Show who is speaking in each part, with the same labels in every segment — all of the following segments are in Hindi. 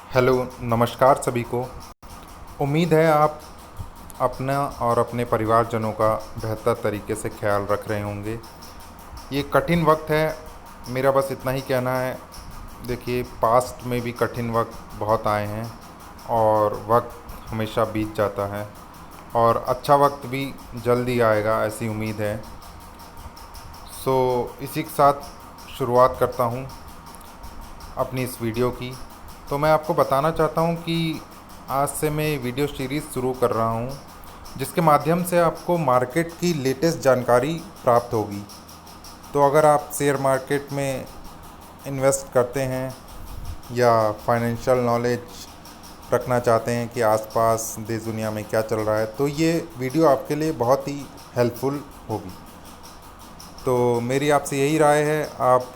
Speaker 1: हेलो, नमस्कार सभी को। उम्मीद है आप अपना और अपने परिवारजनों का बेहतर तरीके से ख्याल रख रहे होंगे। ये कठिन वक्त है, मेरा बस इतना ही कहना है। देखिए, पास्ट में भी कठिन वक्त बहुत आए हैं और वक्त हमेशा बीत जाता है और अच्छा वक्त भी जल्दी आएगा, ऐसी उम्मीद है। सो इसी के साथ शुरुआत करता हूँ अपनी इस वीडियो की। तो मैं आपको बताना चाहता हूँ कि आज से मैं वीडियो सीरीज़ शुरू कर रहा हूँ जिसके माध्यम से आपको मार्केट की लेटेस्ट जानकारी प्राप्त होगी। तो अगर आप शेयर मार्केट में इन्वेस्ट करते हैं या फाइनेंशियल नॉलेज रखना चाहते हैं कि आसपास देश दुनिया में क्या चल रहा है, तो ये वीडियो आपके लिए बहुत ही हेल्पफुल होगी। तो मेरी आपसे यही राय है, आप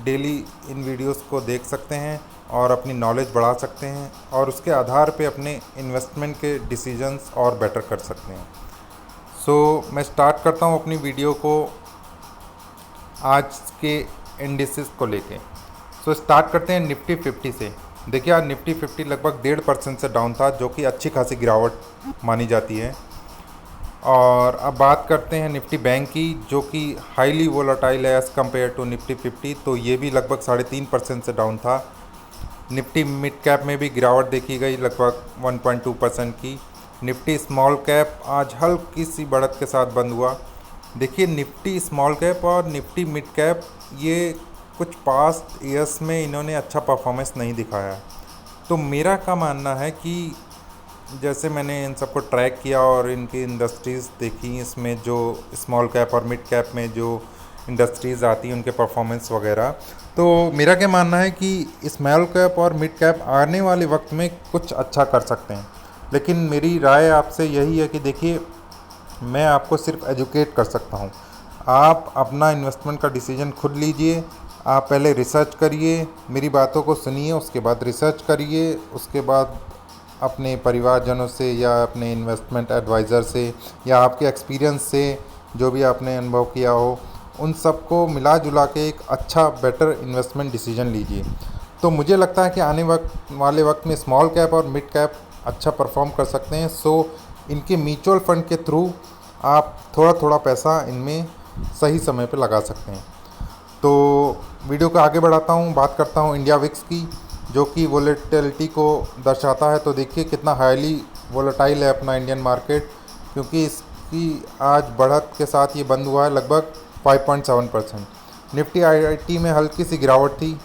Speaker 1: डेली इन वीडियोस को देख सकते हैं और अपनी नॉलेज बढ़ा सकते हैं और उसके आधार पे अपने इन्वेस्टमेंट के डिसीजंस और बेटर कर सकते हैं। मैं स्टार्ट करता हूँ अपनी वीडियो को आज के इंडिसेस को लेके। स्टार्ट करते हैं निफ्टी 50 से। देखिए, आज निफ्टी 50 लगभग 1.5% से डाउन था, जो कि अच्छी खासी गिरावट मानी जाती है। और अब बात करते हैं निफ्टी बैंक की, जो कि हाईली वोलाटाइल है एज़ कम्पेयर टू निफ्टी 50। तो ये भी लगभग 3.5% से डाउन था। निफ्टी मिड कैप में भी गिरावट देखी गई लगभग 1.2% की। निफ्टी स्मॉल कैप आज हल्की सी बढ़त के साथ बंद हुआ। देखिए, निफ्टी स्मॉल कैप और निफ्टी मिड कैप ये कुछ पास्ट ईयर्स में इन्होंने अच्छा परफॉर्मेंस नहीं दिखाया है। तो मेरा क्या मानना है कि जैसे मैंने इन सबको ट्रैक किया और इनकी इंडस्ट्रीज़ देखी, इसमें जो स्मॉल कैप और मिड कैप में जो इंडस्ट्रीज़ आती हैं उनके परफॉर्मेंस वगैरह, तो मेरा क्या मानना है कि स्मॉल कैप और मिड कैप आने वाले वक्त में कुछ अच्छा कर सकते हैं। लेकिन मेरी राय आपसे यही है कि देखिए, मैं आपको सिर्फ एजुकेट कर सकता हूँ। आप अपना इन्वेस्टमेंट का डिसीजन खुद लीजिए। आप पहले रिसर्च करिए, मेरी बातों को सुनिए, उसके बाद रिसर्च करिए, उसके बाद अपने परिवारजनों से या अपने इन्वेस्टमेंट एडवाइज़र से या आपके एक्सपीरियंस से जो भी आपने अनुभव किया हो, उन सबको मिला जुला के एक अच्छा बेटर इन्वेस्टमेंट डिसीजन लीजिए। तो मुझे लगता है कि आने वाले वक्त में स्मॉल कैप और मिड कैप अच्छा परफॉर्म कर सकते हैं। इनके म्यूचुअल फंड के थ्रू आप थोड़ा थोड़ा पैसा इनमें सही समय पर लगा सकते हैं। तो वीडियो को आगे बढ़ाता हूँ, बात करता हूँ इंडिया विक्स की, जो कि वोलेटिलिटी को दर्शाता है। तो देखिए कितना हाईली वोलेटाइल है अपना इंडियन मार्केट, क्योंकि इसकी आज बढ़त के साथ ये बंद हुआ है लगभग 5.7%। निफ्टी आईआईटी में हल्की सी गिरावट थी।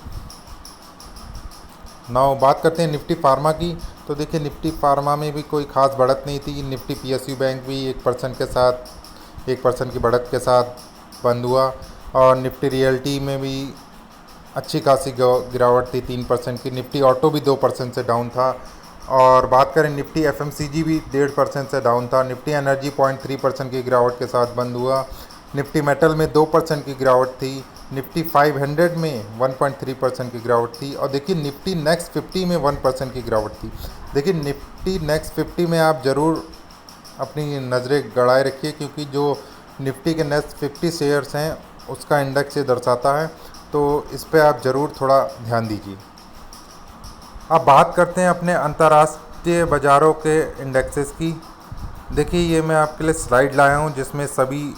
Speaker 1: नाउ बात करते हैं निफ्टी फार्मा की। तो देखिए, निफ्टी फार्मा में भी कोई खास बढ़त नहीं थी। निफ्टी पीएसयू बैंक भी 1% की बढ़त के साथ बंद हुआ और निफ्टी रियल्टी में भी अच्छी खासी गिरावट थी 3% की। निफ्टी ऑटो भी 2% से डाउन था। और बात करें निफ्टी एफएमसीजी भी 1.5% से डाउन था। निफ्टी एनर्जी 0.3% की गिरावट के साथ बंद हुआ। निफ्टी मेटल में 2% की गिरावट थी। निफ्टी 500 में 1.3% की गिरावट थी। और देखिए, निफ्टी नेक्स्ट 50 में 1% की गिरावट थी। देखिए, निफ्टी नेक्स्ट 50 में आप ज़रूर अपनी नज़रें गड़ाए रखिए, क्योंकि जो निफ्टी के नेक्स्ट 50 शेयर्स हैं उसका इंडेक्स ये दर्शाता है। तो इस पे आप ज़रूर थोड़ा ध्यान दीजिए। अब बात करते हैं अपने अंतर्राष्ट्रीय बाज़ारों के इंडेक्सेस की। देखिए, ये मैं आपके लिए स्लाइड लाया हूँ जिसमें सभी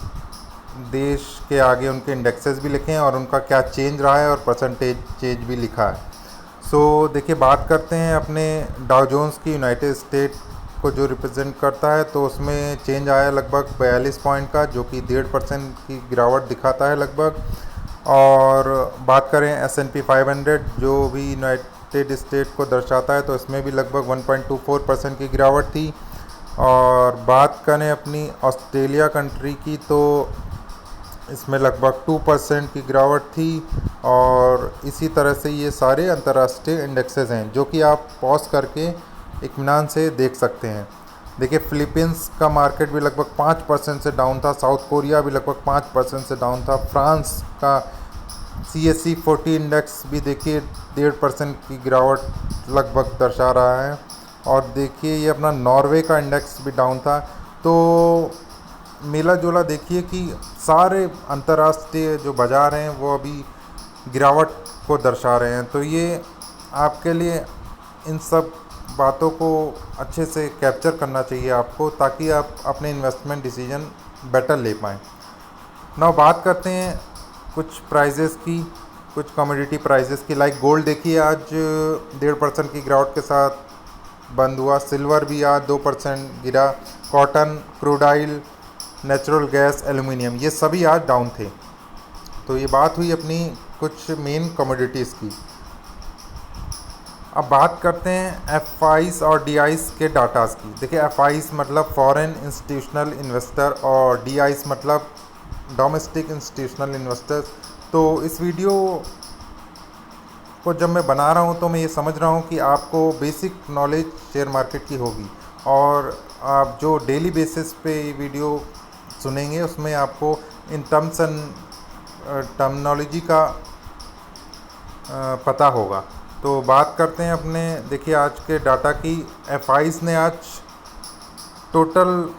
Speaker 1: देश के आगे उनके इंडेक्सेस भी लिखे हैं और उनका क्या चेंज रहा है और परसेंटेज चेंज भी लिखा है। देखिए, बात करते हैं अपने डाउ जोन्स की, यूनाइटेड स्टेट को जो रिप्रेजेंट करता है। तो उसमें चेंज आया लगभग 42 पॉइंट का, जो कि 1.5% की गिरावट दिखाता है लगभग। और बात करें S&P 500 जो भी यूनाइटेड स्टेट को दर्शाता है, तो इसमें भी लगभग 1.24% की गिरावट थी। और बात करें अपनी ऑस्ट्रेलिया कंट्री की, तो इसमें लगभग 2% की गिरावट थी। और इसी तरह से ये सारे अंतर्राष्ट्रीय इंडेक्सेस हैं जो कि आप पॉज करके इत्मीनान से देख सकते हैं। देखिए, फिलीपींस का मार्केट भी लगभग 5% से डाउन था। साउथ कोरिया भी लगभग 5% से डाउन था। फ्रांस का CAC 40 इंडेक्स भी देखिए 1.5% की गिरावट लगभग दर्शा रहा है। और देखिए, ये अपना नॉर्वे का इंडेक्स भी डाउन था। तो मेला जोला देखिए कि सारे अंतर्राष्ट्रीय जो बाज़ार हैं वो अभी गिरावट को दर्शा रहे हैं। तो ये आपके लिए इन सब बातों को अच्छे से कैप्चर करना चाहिए आपको, ताकि आप अपने इन्वेस्टमेंट डिसीजन बेटर ले पाएँ। नाउ बात करते हैं कुछ प्राइजेस की, कुछ कमोडिटी प्राइजेस की। लाइक गोल्ड देखिए आज 1.5% की गिरावट के साथ बंद हुआ। सिल्वर भी आज 2% गिरा। Cotton, crude oil, natural gas, aluminium, ये सभी आज डाउन थे। तो ये बात हुई अपनी कुछ मेन कमोडिटीज़ की। अब बात करते हैं एफआईस और डीआईस के डाटास की। देखिए एफआईस मतलब फॉरेन इंस्टीट्यूशनल इन्वेस्टर और डीआईस मतलब डोमेस्टिक इंस्टीट्यूशनल इन्वेस्टर्स। तो इस वीडियो को जब मैं बना रहा हूँ तो मैं ये समझ रहा हूँ कि आपको बेसिक नॉलेज शेयर मार्केट की होगी, और आप जो डेली बेसिस पे ये वीडियो सुनेंगे उसमें आपको इन टर्म्स एंड टर्मिनोलॉजी का पता होगा। तो बात करते हैं अपने, देखिए आज के डाटा की। एफआईस ने आज टोटल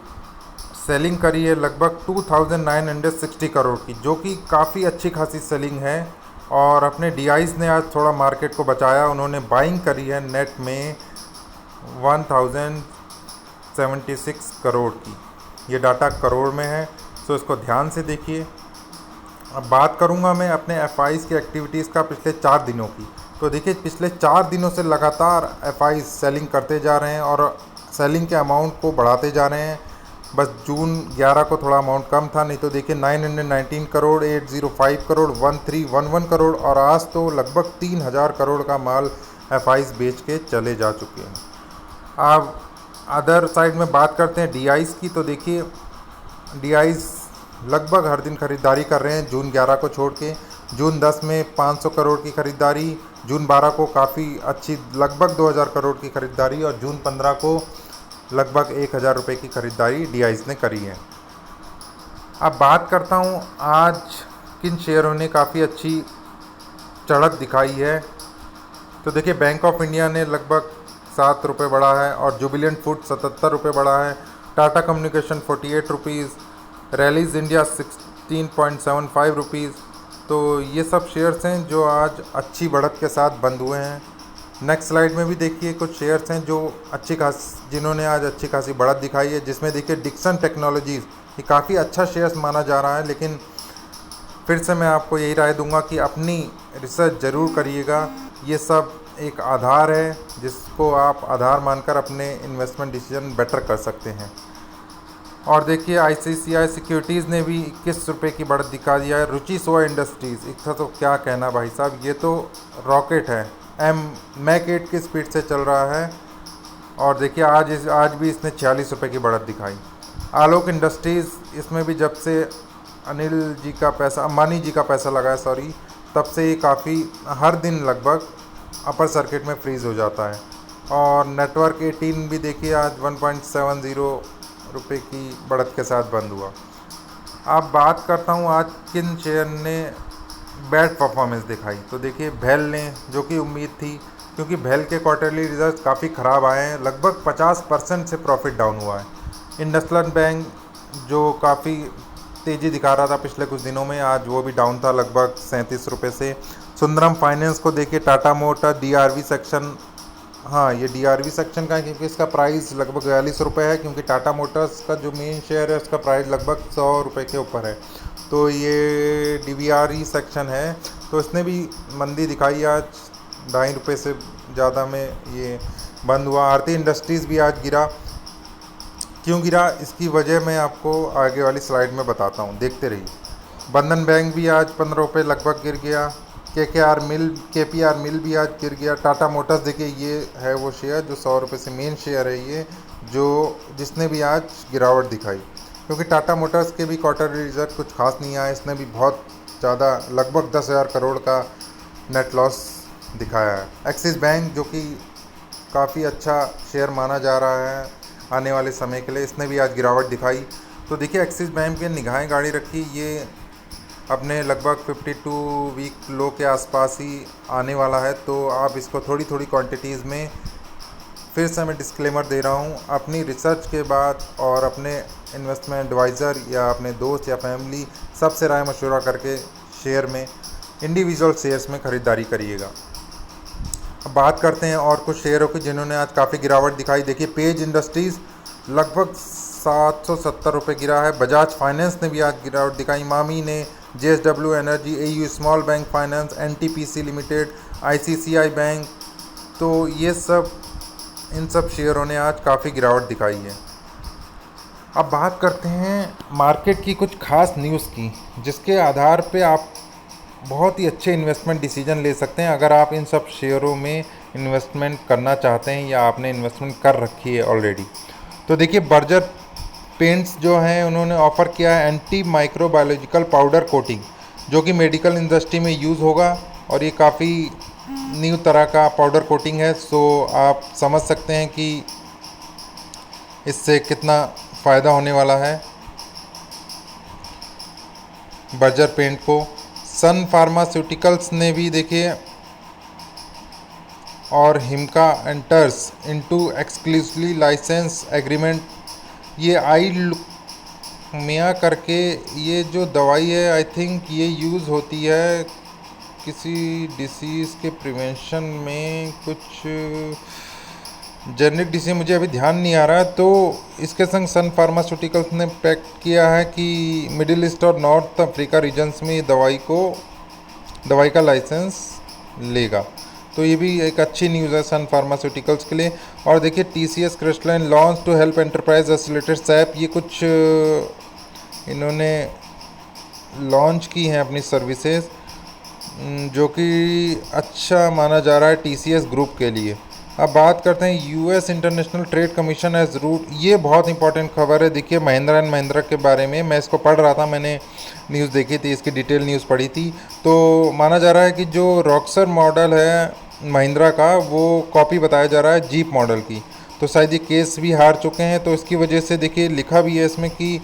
Speaker 1: सेलिंग करी है लगभग 2960 करोड़ की, जो कि काफ़ी अच्छी खासी सेलिंग है। और अपने डीआईस ने आज थोड़ा मार्केट को बचाया, उन्होंने बाइंग करी है नेट में 1076 करोड़ की। ये डाटा करोड़ में है, तो इसको ध्यान से देखिए। अब बात करूंगा मैं अपने एफआईस की एक्टिविटीज़ का पिछले 4 दिनों की। तो देखिए पिछले 4 दिनों से लगातार एफआईस सेलिंग करते जा रहे हैं और सेलिंग के अमाउंट को बढ़ाते जा रहे हैं। बस जून 11 को थोड़ा अमाउंट कम था, नहीं तो देखिए 919 करोड़, 805 करोड़, 1311 करोड़, और आज तो लगभग 3000 करोड़ का माल एफआईस बेच के चले जा चुके हैं। अब अदर साइड में बात करते हैं डीआईस की। तो देखिए डीआईस लगभग हर दिन खरीदारी कर रहे हैं, जून 11 को छोड़ के। जून 10 में 500 करोड़ की खरीदारी, जून 12 को काफ़ी अच्छी लगभग 2000 करोड़ की खरीदारी, और जून 15 को लगभग 1000 रुपये की खरीदारी डीआईस ने करी है। अब बात करता हूँ आज किन शेयरों ने काफ़ी अच्छी चढ़त दिखाई है। तो देखिए बैंक ऑफ इंडिया ने लगभग 7 रुपये बढ़ा है, और जुबिलेंट फूड 77 रुपये बढ़ा है। Tata communication 48 rupees, rallies India 16.75 rupees. तो ये सब शेयर्स हैं जो आज अच्छी बढ़त के साथ बंद हुए हैं। नेक्स्ट स्लाइड में भी देखिए कुछ शेयर्स हैं जो जिन्होंने आज अच्छी खासी बढ़त दिखाई है, जिसमें देखिए डिक्सन टेक्नोलॉजीज़, ये काफ़ी अच्छा शेयर्स माना जा रहा है। लेकिन फिर से मैं आपको यही राय दूंगा कि अपनी रिसर्च ज़रूर करिएगा। ये सब एक आधार है जिसको आप आधार मानकर अपने इन्वेस्टमेंट डिसीजन बेटर कर सकते हैं। और देखिए आईसीआईसीआई सिक्योरिटीज़ ने भी 21 रुपये की बढ़त दिखा दिया है। रुचि सोया इंडस्ट्रीज़, इसका तो क्या कहना भाई साहब, ये तो रॉकेट है, मैक 8 की स्पीड से चल रहा है। और देखिए आज भी इसने 46 रुपये की बढ़त दिखाई। आलोक इंडस्ट्रीज़, इसमें भी जब से अंबानी जी का पैसा लगा है तब से ये काफ़ी हर दिन लगभग अपर सर्किट में फ्रीज़ हो जाता है। और नेटवर्क 18 भी देखिए आज 1.70 रुपये की बढ़त के साथ बंद हुआ। अब बात करता हूँ आज किन शेयर ने बैड परफॉर्मेंस दिखाई। तो देखिए भेल ने, जो कि उम्मीद थी, क्योंकि भेल के क्वार्टरली रिजल्ट काफ़ी ख़राब आए हैं, लगभग 50% से प्रॉफिट डाउन हुआ है। इंडसलैंड बैंक जो काफ़ी तेज़ी दिखा रहा था पिछले कुछ दिनों में, आज वो भी डाउन था लगभग 37 रुपये से। सुंदरम फाइनेंस को देखिए, टाटा मोटर डीआरवी सेक्शन, हाँ ये डीआरवी सेक्शन का है क्योंकि इसका प्राइस लगभग 42 रुपये है, क्योंकि टाटा मोटर्स का जो मेन शेयर है उसका प्राइस लगभग 100 रुपये के ऊपर है। तो ये डीवीआरई सेक्शन है, तो इसने भी मंदी दिखाई, आज 2.5 रुपये से ज़्यादा में ये बंद हुआ। आरती इंडस्ट्रीज़ भी आज गिरा। क्यों गिरा इसकी वजह मैं आपको आगे वाली स्लाइड में बताता हूँ, देखते रहिए। बंधन बैंक भी आज 15 रुपये लगभग गिर गया। केपीआर मिल भी आज गिर गया। टाटा मोटर्स देखिए, ये है वो शेयर जो 100 रुपये से मेन शेयर है, ये जिसने भी आज गिरावट दिखाई, क्योंकि टाटा मोटर्स के भी क्वार्टर रिजल्ट कुछ खास नहीं आया, इसने भी बहुत ज़्यादा लगभग 10,000 करोड़ का नेट लॉस दिखाया है। एक्सिस बैंक जो कि काफ़ी अच्छा शेयर माना जा रहा है आने वाले समय के लिए, इसने भी आज गिरावट दिखाई। तो देखिए एक्सिस बैंक के निगाहें गाड़ी रखी, ये अपने लगभग 52 वीक लो के आसपास ही आने वाला है। तो आप इसको थोड़ी थोड़ी क्वांटिटीज़ में, फिर से मैं डिस्क्लेमर दे रहा हूँ, अपनी रिसर्च के बाद और अपने इन्वेस्टमेंट एडवाइज़र या अपने दोस्त या फैमिली सबसे राय मशवरा करके शेयर में, इंडिविजुअल शेयर्स में ख़रीदारी करिएगा। अब बात करते हैं और कुछ शेयरों की जिन्होंने आज काफ़ी गिरावट दिखाई। देखिए, पेज इंडस्ट्रीज़ लगभग 770 रुपये गिरा है। बजाज फाइनेंस ने भी आज गिरावट दिखाई। मामी ने, JSW energy, AU small bank finance, NTPC limited, ICICI bank, तो ये सब, इन सब शेयरों ने आज काफ़ी गिरावट दिखाई है। अब बात करते हैं मार्केट की कुछ खास न्यूज़ की, जिसके आधार पे आप बहुत ही अच्छे इन्वेस्टमेंट डिसीजन ले सकते हैं अगर आप इन सब शेयरों में इन्वेस्टमेंट करना चाहते हैं या आपने इन्वेस्टमेंट कर रखी है ऑलरेडी। तो देखिए, बर्जर पेंट्स जो हैं उन्होंने ऑफ़र किया है एंटी माइक्रोबायोलॉजिकल पाउडर कोटिंग, जो कि मेडिकल इंडस्ट्री में यूज़ होगा और ये काफ़ी न्यू तरह का पाउडर कोटिंग है। सो आप समझ सकते हैं कि इससे कितना फ़ायदा होने वाला है बर्जर पेंट को। सन फार्मास्यूटिकल्स ने भी देखिए, और हिमका enters into exclusively license agreement, ये आई लुकमिया करके ये जो दवाई है, आई थिंक ये यूज़ होती है किसी डिसीज़ के प्रिवेंशन में, कुछ जेनेरिक डिसीज मुझे अभी ध्यान नहीं आ रहा। तो इसके संग सन फार्मास्यूटिकल्स ने पैक्ट किया है कि मिडिल ईस्ट और नॉर्थ अफ्रीका रीजन्स में ये दवाई का लाइसेंस लेगा। तो ये भी एक अच्छी न्यूज़ है सन फार्मास्यूटिकल्स के लिए। और देखिए, TCS crystalline launch to help enterprise accelerated SAP, ये कुछ इन्होंने लॉन्च की हैं अपनी सर्विसेज, जो कि अच्छा माना जा रहा है TCS ग्रुप के लिए। अब बात करते हैं US international trade commission as root, ये बहुत इंपॉर्टेंट खबर है। देखिए, महिंद्रा एंड महिंद्रा के बारे में मैं इसको पढ़ रहा था, मैंने न्यूज़ देखी थी, इसकी डिटेल न्यूज़ पढ़ी थी। तो माना जा रहा है कि जो रॉक्सर मॉडल है महिंद्रा का, वो कॉपी बताया जा रहा है जीप मॉडल की। तो शायद ये केस भी हार चुके हैं, तो इसकी वजह से देखिए लिखा भी है इसमें कि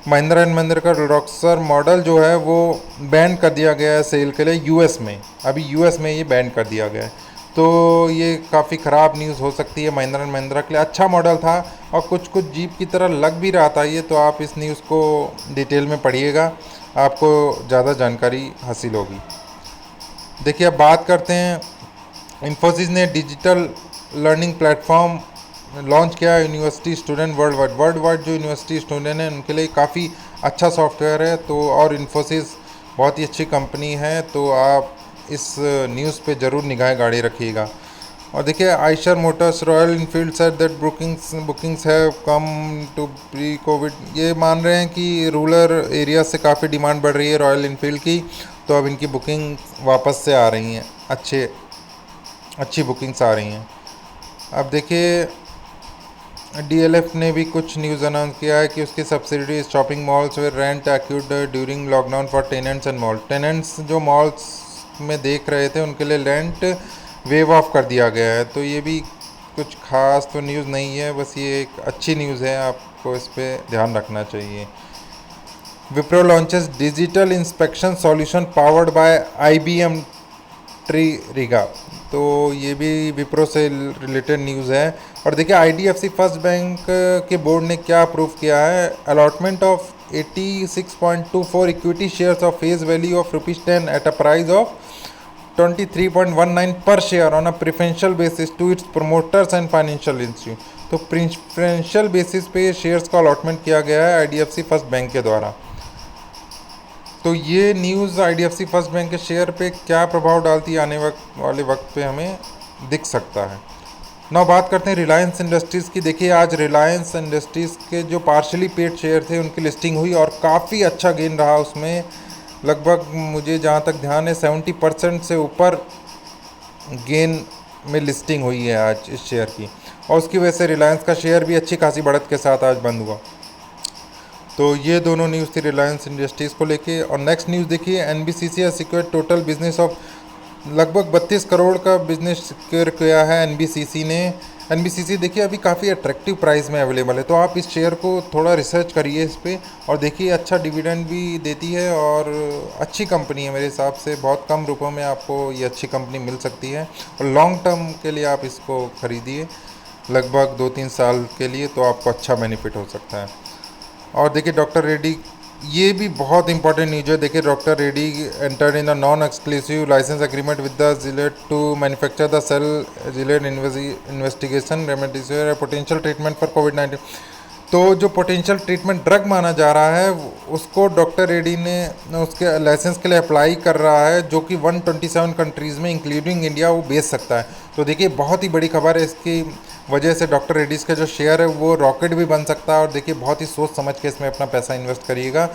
Speaker 1: महिंद्रा एंड महिंद्रा का रॉक्सर मॉडल जो है वो बैन कर दिया गया है सेल के लिए US में। अभी US में ये बैन कर दिया गया है। तो ये काफ़ी ख़राब न्यूज़ हो सकती है महिंद्रा एंड महिंद्रा के लिए। अच्छा मॉडल था और कुछ जीप की तरह लग भी रहा था ये, तो आप इस न्यूज़ को डिटेल में पढ़िएगा, आपको ज़्यादा जानकारी हासिल होगी। देखिए, अब बात करते हैं, इन्फोसिस ने डिजिटल लर्निंग प्लेटफॉर्म लॉन्च किया है यूनिवर्सिटी स्टूडेंट वर्ल्ड वाइड जो यूनिवर्सिटी स्टूडेंट हैं उनके लिए काफ़ी अच्छा सॉफ्टवेयर है। तो और इन्फोसिस बहुत ही अच्छी कंपनी है, तो आप इस न्यूज़ पे ज़रूर निगाह गाड़ी रखिएगा। और देखिए, Eicher Motors Royal Enfield said that bookings have come to pre covid, ये मान रहे हैं कि रूरल एरिया से काफ़ी डिमांड बढ़ रही है रॉयल इनफील्ड की, तो अब इनकी बुकिंग वापस से आ रही हैं, अच्छी बुकिंग्स आ रही हैं। अब देखिए, DLF ने भी कुछ न्यूज़ अनाउंस किया है कि उसकी subsidiary shopping malls way rent accrued during lockdown for tenants and mall, tenants जो मॉल्स में देख रहे थे उनके लिए रेंट वेव ऑफ कर दिया गया है। तो ये भी कुछ खास तो न्यूज़ नहीं है, बस ये एक अच्छी न्यूज़ है, आपको इस पर ध्यान रखना चाहिए। Wipro launches digital inspection solution powered by IBM ट्रीरिगा, तो ये भी विप्रो से रिलेटेड न्यूज़ है। और देखिए, IDFC फर्स्ट बैंक के बोर्ड ने क्या अप्रूव किया है, allotment of 86.24 equity shares of face value of ₹10 at a price of 23.19 per share on a preferential basis to its promoters and financial institute. तो प्रेफरेंशियल बेसिस पे शेयर्स का अलॉटमेंट किया गया है IDFC फर्स्ट बैंक के द्वारा। तो ये न्यूज़ IDFC फर्स्ट बैंक के शेयर पे क्या प्रभाव डालती है आने वाले वक्त पे हमें दिख सकता है। ना बात करते हैं रिलायंस इंडस्ट्रीज़ की। देखिए, आज रिलायंस इंडस्ट्रीज़ के जो पार्शली पेड शेयर थे उनकी लिस्टिंग हुई और काफ़ी अच्छा गेन रहा उसमें, लगभग मुझे जहाँ तक ध्यान है 70% से ऊपर गेन में लिस्टिंग हुई है आज इस शेयर की, और उसकी वजह से रिलायंस का शेयर भी अच्छी खासी बढ़त के साथ आज बंद हुआ। तो ये दोनों न्यूज़ थी रिलायंस इंडस्ट्रीज़ को लेके। और नेक्स्ट न्यूज़ देखिए, NBCC has secured total business of, लगभग 32 करोड़ का बिजनेस सिक्योर किया है NBCC ने। NBCC देखिए अभी काफ़ी अट्रैक्टिव प्राइस में अवेलेबल है, तो आप इस शेयर को थोड़ा रिसर्च करिए इस पर, और देखिए अच्छा डिविडेंड भी देती है और अच्छी कंपनी है मेरे हिसाब से। बहुत कम रुपयों में आपको ये अच्छी कंपनी मिल सकती है और लॉन्ग टर्म के लिए आप इसको ख़रीदिए, लगभग 2-3 साल के लिए, तो आपको अच्छा बेनिफिट हो सकता है। और देखिए, डॉक्टर रेड्डी ये भी बहुत इंपॉर्टेंट न्यूज है। देखिए, doctor Reddy entered in the non exclusive license agreement with the Gilead to manufacture the sell Gilead investigation remdesivir potential treatment for कोविड-19। तो जो पोटेंशियल ट्रीटमेंट ड्रग माना जा रहा है उसको डॉक्टर रेड्डी ने उसके लाइसेंस के लिए अप्लाई कर रहा है, जो कि 127 कंट्रीज़ में इंक्लूडिंग इंडिया वो बेच सकता है। तो देखिए, बहुत ही बड़ी खबर है। इसकी वजह से डॉक्टर रेड्डीज़ का जो शेयर है वो रॉकेट भी बन सकता है। और देखिए, बहुत ही सोच समझ के इसमें अपना पैसा इन्वेस्ट करिएगा।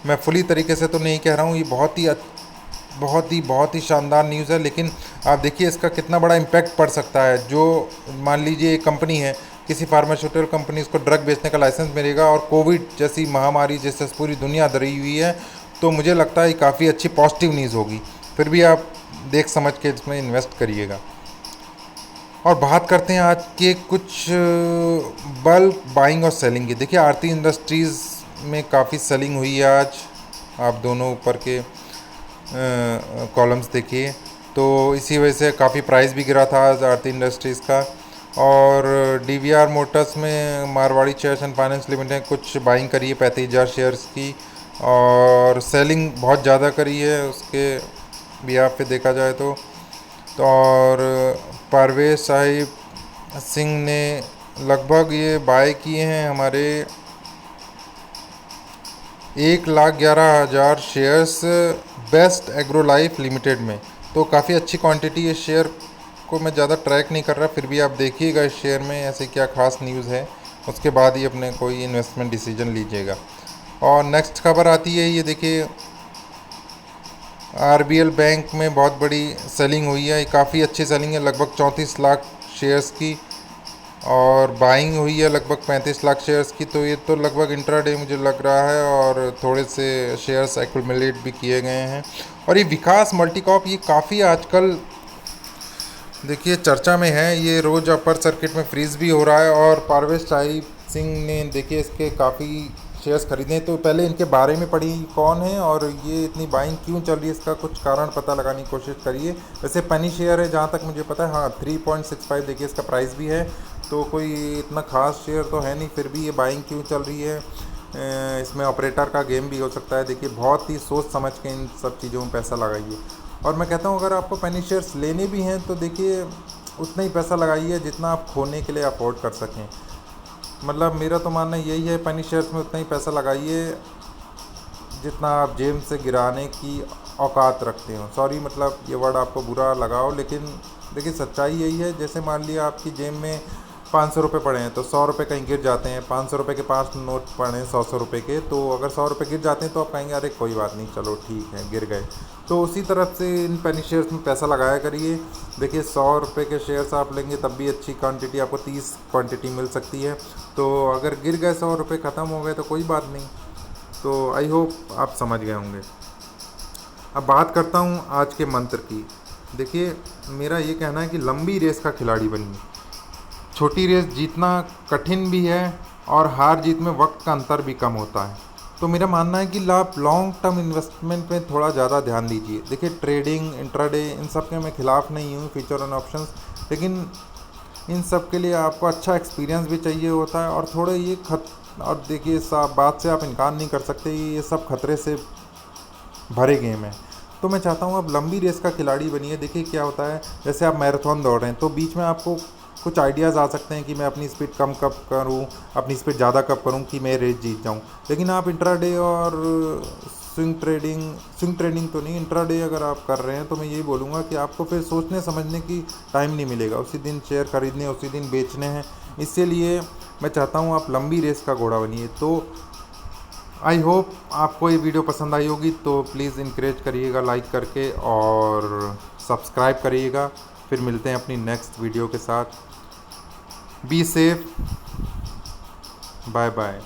Speaker 1: मैं फुली तरीके से तो नहीं कह रहा हूँ, ये बहुत ही शानदार न्यूज़ है, लेकिन आप देखिए इसका कितना बड़ा इम्पैक्ट पड़ सकता है। जो मान लीजिए एक कंपनी है, किसी फार्मास्यूटिकल कंपनी को ड्रग बेचने का लाइसेंस मिलेगा और कोविड जैसी महामारी जिससे पूरी दुनिया डरी हुई है, तो मुझे लगता है काफ़ी अच्छी पॉजिटिव न्यूज़ होगी। फिर भी आप देख समझ के इसमें इन्वेस्ट करिएगा। और बात करते हैं आज के कुछ बल्क बाइंग और सेलिंग की। देखिए, आरती इंडस्ट्रीज़ में काफ़ी सेलिंग हुई है आज। आप दोनों ऊपर के कॉलम्स देखिए, तो इसी वजह से काफ़ी प्राइस भी गिरा था आज आरती इंडस्ट्रीज़ का। और डीवीआर मोटर्स में Marwari shares and finance limited ने कुछ बाइंग करी है 35,000 शेयर्स की, और सेलिंग बहुत ज़्यादा करी है उसके बिहाफ पे देखा जाए तो। और परवेज साहिब सिंह ने लगभग ये बाय किए हैं हमारे 1,11,000 shares best agro life limited में। तो काफ़ी अच्छी क्वांटिटी है। शेयर को मैं ज़्यादा ट्रैक नहीं कर रहा, फिर भी आप देखिएगा इस शेयर में ऐसे क्या खास न्यूज़ है, उसके बाद ही अपने कोई इन्वेस्टमेंट डिसीजन लीजिएगा। और नेक्स्ट खबर आती है, ये देखिए, आरबीएल बैंक में बहुत बड़ी सेलिंग हुई है। काफ़ी अच्छी सेलिंग है, लगभग 34 लाख शेयर्स की, और बाइंग हुई है लगभग 35 लाख शेयर्स की। तो ये तो लगभग इंट्राडे मुझे लग रहा है, और थोड़े से शेयर्स एक्यूमुलेट भी किए गए हैं। और ये विकास मल्टीकॉप ये काफ़ी आजकल देखिए चर्चा में है। ये रोज़ अपर सर्किट में फ्रीज भी हो रहा है। और परवेज साहिब सिंह ने देखिए इसके काफ़ी शेयर्स खरीदे, तो पहले इनके बारे में पढ़ी कौन है और ये इतनी बाइंग क्यों चल रही है, इसका कुछ कारण पता लगाने की कोशिश करिए। वैसे पनी शेयर है जहाँ तक मुझे पता है, हाँ 3.65 देखिए इसका प्राइस भी है, तो कोई इतना खास शेयर तो है नहीं, फिर भी ये बाइंग क्यों चल रही है। इसमें ऑपरेटर का गेम भी हो सकता है। देखिए, बहुत ही सोच समझ के इन सब चीज़ों में पैसा लगाइए। और मैं कहता हूँ अगर आपको पेनी शेयर्स लेने भी हैं तो देखिए उतना ही पैसा लगाइए जितना आप खोने के लिए अफोर्ड कर सकें। मतलब मेरा तो मानना यही है, पेनी शेयर्स में उतना ही पैसा लगाइए जितना आप जेब से गिराने की औकात रखते हो। सॉरी, मतलब ये वर्ड आपको बुरा लगाओ, लेकिन देखिए सच्चाई यही है। जैसे मान लिया आपकी जेब में 500 रुपये पड़े हैं, तो 100 रुपये कहीं गिर जाते हैं। 500 रुपये के 5 नोट पड़े हैं 100 रुपये के, तो अगर 100 रुपये गिर जाते हैं तो आप कहेंगे अरे कोई बात नहीं, चलो ठीक है गिर गए। तो उसी तरफ से इन पेनी शेयर्स में पैसा लगाया करिए। देखिए, 100 रुपये के शेयर्स आप लेंगे तब भी अच्छी क्वांटिटी आपको 30 क्वांटिटी मिल सकती है। तो अगर गिर गए 100 रुपये ख़त्म हो गए तो कोई बात नहीं। तो आई होप आप समझ गए होंगे। अब बात करता हूँ आज के मंत्र की। देखिए, मेरा ये कहना है कि लंबी रेस का खिलाड़ी बनिए। छोटी रेस जीतना कठिन भी है और हार जीत में वक्त का अंतर भी कम होता है। तो मेरा मानना है कि आप लॉन्ग टर्म इन्वेस्टमेंट में थोड़ा ज़्यादा ध्यान दीजिए। देखिए, ट्रेडिंग, इंट्राडे, इन सब के मैं ख़िलाफ़ नहीं हूँ, फ्यूचर एंड ऑप्शंस, लेकिन इन सब के लिए आपको अच्छा एक्सपीरियंस भी चाहिए होता है। और थोड़े ये और देखिए, इस बात से आप इनकार नहीं कर सकते, ये सब खतरे से भरे गेम है। तो मैं चाहता हूँ आप लंबी रेस का खिलाड़ी बनिए। देखिए क्या होता है, जैसे आप मैराथन दौड़ रहे हैं तो बीच में आपको कुछ आइडियाज़ आ सकते हैं कि मैं अपनी स्पीड कम कब करूं, अपनी स्पीड ज़्यादा कब करूं कि मैं रेस जीत जाऊं। लेकिन आप इंट्राडे और स्विंग ट्रेडिंग तो नहीं, इंट्राडे अगर आप कर रहे हैं तो मैं यही बोलूँगा कि आपको फिर सोचने समझने की टाइम नहीं मिलेगा। उसी दिन शेयर खरीदने, उसी दिन बेचने हैं। इसीलिए मैं चाहता हूँ आप लंबी रेस का घोड़ा बनिए। तो आई होप आपको ये वीडियो पसंद आई होगी, तो प्लीज़ इनकरेज करिएगा लाइक करके और सब्सक्राइब करिएगा। फिर मिलते हैं अपनी नेक्स्ट वीडियो के साथ। Be safe, bye bye.